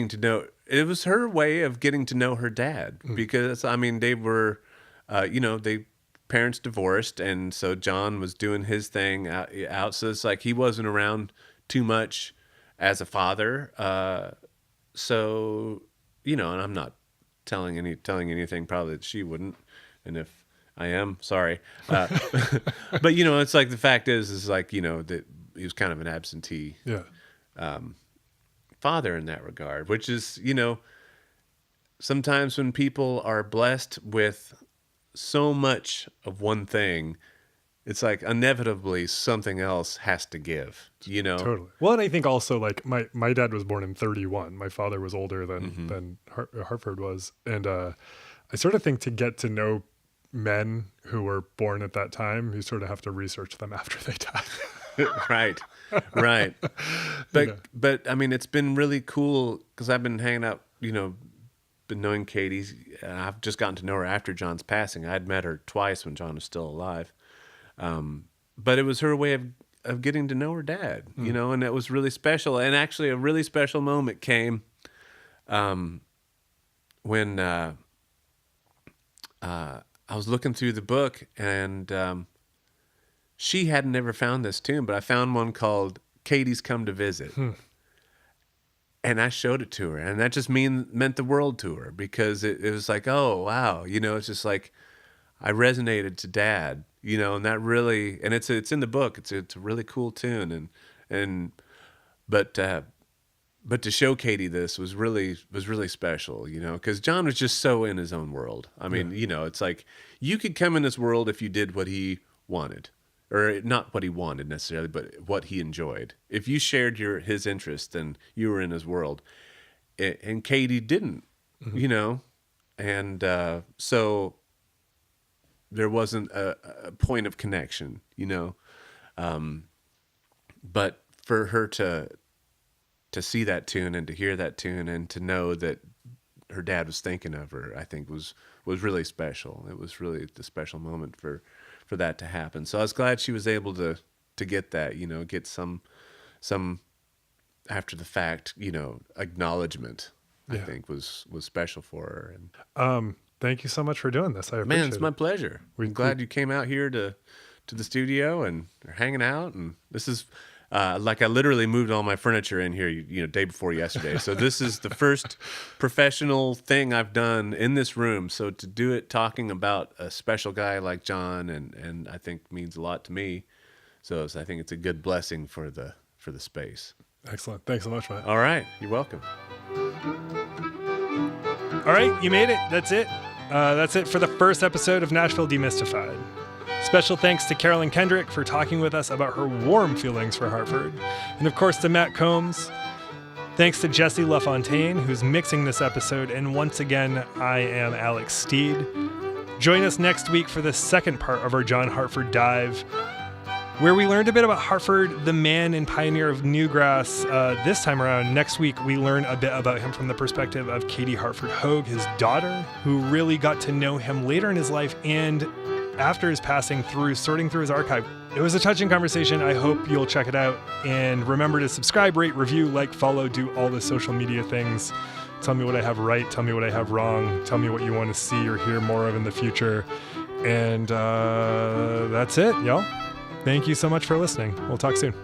to know. It was her way of getting to know her dad because I mean they were, parents divorced, and so John was doing his thing out. So it's like he wasn't around too much as a father. So, and I'm not telling anything probably that she wouldn't. And if I am, sorry. But, it's like the fact is like, that he was kind of an absentee father in that regard, which is, sometimes when people are blessed with so much of one thing, it's like inevitably something else has to give, Totally. Well, and I think also like my dad was born in 1931. My father was older than Hartford was. And I sort of think to get to know men who were born at that time, you sort of have to research them after they die. Right. But I mean, it's been really cool because I've been hanging out, been knowing Katie. I've just gotten to know her after John's passing. I'd met her twice when John was still alive. But it was her way of getting to know her dad, and it was really special. And actually a really special moment came, when, I was looking through the book and, she hadn't ever found this tune, but I found one called Katie's Come to Visit. And I showed it to her, and that just meant the world to her because it was like, oh, wow. It's just like, I resonated to Dad, and that really, and it's in the book. It's a really cool tune, but to show Katie this was really special, because John was just so in his own world. I mean, it's like you could come in this world if you did what he wanted, or not what he wanted necessarily, but what he enjoyed. If you shared his interest, then you were in his world, and Katie didn't, and so. There wasn't a point of connection, but for her to see that tune and to hear that tune and to know that her dad was thinking of her, I think was really special. It was really the special moment for that to happen. So I was glad she was able to get that, get some after the fact, acknowledgement. I think was special for her. And thank you so much for doing this. I appreciate it. Man, it's my pleasure. I'm glad you came out here to the studio and are hanging out. And this is like I literally moved all my furniture in here, day before yesterday. So this is the first professional thing I've done in this room. So to do it talking about a special guy like John, and I think means a lot to me. So I think it's a good blessing for the space. Excellent. Thanks so much, Matt. All right. You're welcome. All right, you made it. That's it. That's it for the first episode of Nashville Demystified. Special thanks to Carolyn Kendrick for talking with us about her warm feelings for Hartford. And of course to Matt Combs. Thanks to Jesse LaFontaine, who's mixing this episode. And once again, I am Alex Steed. Join us next week for the second part of our John Hartford dive, where we learned a bit about Hartford, the man and pioneer of Newgrass. This time around, next week, we learn a bit about him from the perspective of Katie Hartford Hogue, his daughter, who really got to know him later in his life and after his passing through sorting through his archive. It was a touching conversation. I hope you'll check it out. And remember to subscribe, rate, review, like, follow, do all the social media things. Tell me what I have right. Tell me what I have wrong. Tell me what you want to see or hear more of in the future. And that's it, y'all. Thank you so much for listening. We'll talk soon.